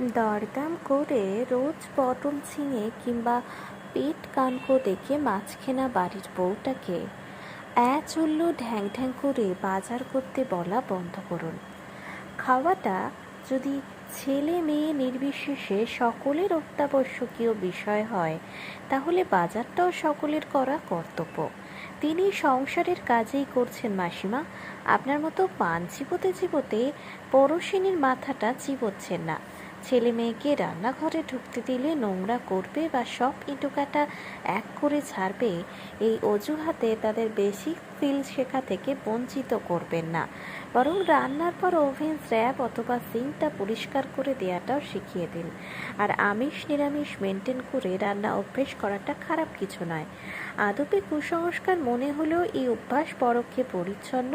দরদাম করে রোজ পটল ঝিঙে কিংবা পেট কানকো দেখে মাছখেনা বাড়ির বউটাকে চললো ঢ্যাং ঢ্যাং করে বাজার করতে বলা বন্ধ করুন। খাওয়াটা যদি ছেলে মেয়ে নির্বিশেষে সকলের অত্যাবশ্যকীয় বিষয় হয়, তাহলে বাজারটাও সকলের করা কর্তব্য। তিনি সংসারের কাজেই করছেন মাসিমা, আপনার মতো পান চিবোতে চিবোতে পরশিনীর মাথাটা চিবোচ্ছেন না। ছেলে মেয়েকে রান্নাঘরে ঢুকতে দিলে নোংরা করবে বা সব ইঁটোকাটা এক করে ছাড়বে, এই অজুহাতে তাদের বেসিক স্কিল শেখা থেকে বঞ্চিত করবেন না, বরং রান্নার পর ওভেন স্র্যাব অথবা সিঙ্কটা পরিষ্কার করে দেওয়াটাও শিখিয়ে দিন। আর আমিষ নিরামিষ মেনটেন করে রান্না অভ্যেস করাটা খারাপ কিছু নয়। আদপে কুসংস্কার মনে হলেও এই অভ্যাস পরোক্ষে পরিচ্ছন্ন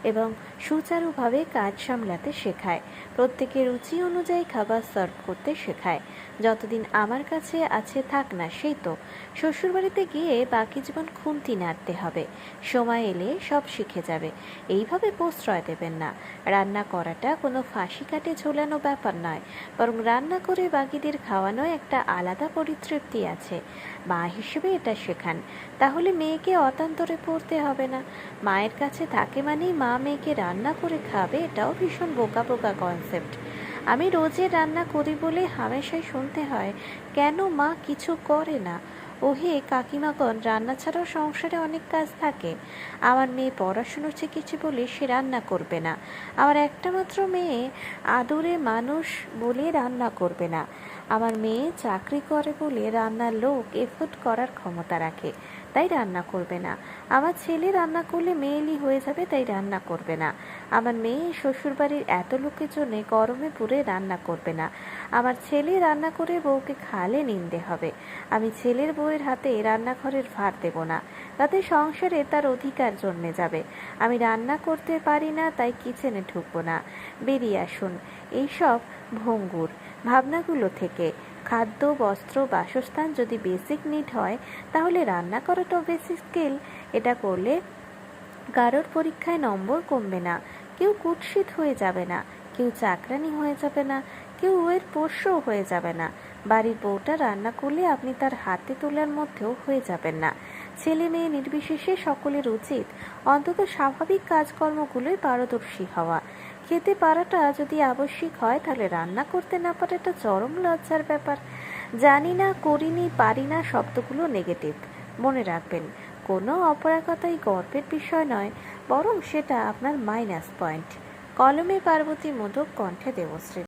এবং সুচারুভাবে কাজ সামলাতে শেখায়, প্রত্যেকের রুচি অনুযায়ী খাবার সার্ভ করতে শেখায়। যতদিন আমার কাছে আছে থাক না, সেই তো। শ্বশুরবাড়িতে গিয়ে বাকি জীবন খুন্তি নাড়তে হবে, সময় এলে সব শিখে যাবে, এইভাবে প্রশ্রয় দেবেন না। রান্না করাটা কোনো ফাঁসি কাটে ঝোলানো ব্যাপার নয়, বরং রান্না করে বাকিদের খাওয়ানো একটা আলাদা পরিতৃপ্তি আছে। মা হিসেবে এটা শেখান, তাহলে মেয়েকে অতান্তরে পড়তে হবে না। মায়ের কাছে থাকে মানেই মা মেয়েকে রান্না করে খাবে, এটাও ভীষণ বোকা বোকা কনসেপ্ট। আমি রোজে রান্না করি বলে হামেশাই শুনতে হয়, কেন মা কিছু করে না। ওহে কাকিমাগণ, রান্না ছাড়াও সংসারে অনেক কাজ থাকে। আমার মেয়ে পড়াশুনো শিখেছে বলে সে রান্না করবে না, আমার একটা মাত্র মেয়ে আদরে মানুষ বলে রান্না করবে না, আমার মেয়ে চাকরি করে বলে রান্নার লোক এফোর্ড করার ক্ষমতা রাখে তাই রান্না করবে না, আমার ছেলে রান্না করলে মেয়েলি হয়ে যাবে তাই রান্না করবে না, আমার মেয়ে শ্বশুরবাড়ির এত লোকের জন্য গরমে পুড়ে রান্না করবে না, আমার ছেলে রান্না করে বউকে খালে নিন্দে হবে, আমি ছেলের বউয়ের হাতে রান্নাঘরের ভার দেব না, তাতে সংসারে তার অধিকার জন্মে যাবে, আমি রান্না করতে পারি না তাই কিচেনে ঢুকবো না। বেরিয়ে আসুন এইসব ভঙ্গুর ভাবনাগুলো থেকে। খাদ্য, বস্ত্র, বাসস্থান যদি বেসিক নিড হয়, তাহলে রান্না করাটাও বেসিক স্কিল। এটা করলে কারোর পরীক্ষায় নম্বর কমবে না, কেউ কুৎসিত হয়ে যাবে না, কেউ চাকরানি হয়ে যাবে না, কেউ এর পোষ্যও হয়ে যাবে না। বাড়ির বউটা রান্না করলে আপনি তার হাতে তোলার মধ্যেও হয়ে যাবেন না। ছেলে মেয়ে নির্বিশেষে সকলের উচিত অন্তত স্বাভাবিক কাজকর্মগুলোই পারদর্শী হওয়া। খেতে পারাটা যদি আবশ্যিক হয়, তাহলে রান্না করতে না পারাটা চরম লজ্জার ব্যাপার। জানি না, করিনি, পারি না শব্দগুলো নেগেটিভ। মনে রাখবেন, কোনো অপারগতাই গর্বের বিষয় নয়, বরং সেটা আপনার মাইনাস পয়েন্ট। কলমে পার্বতী, মোদক কণ্ঠে দেবশ্রী।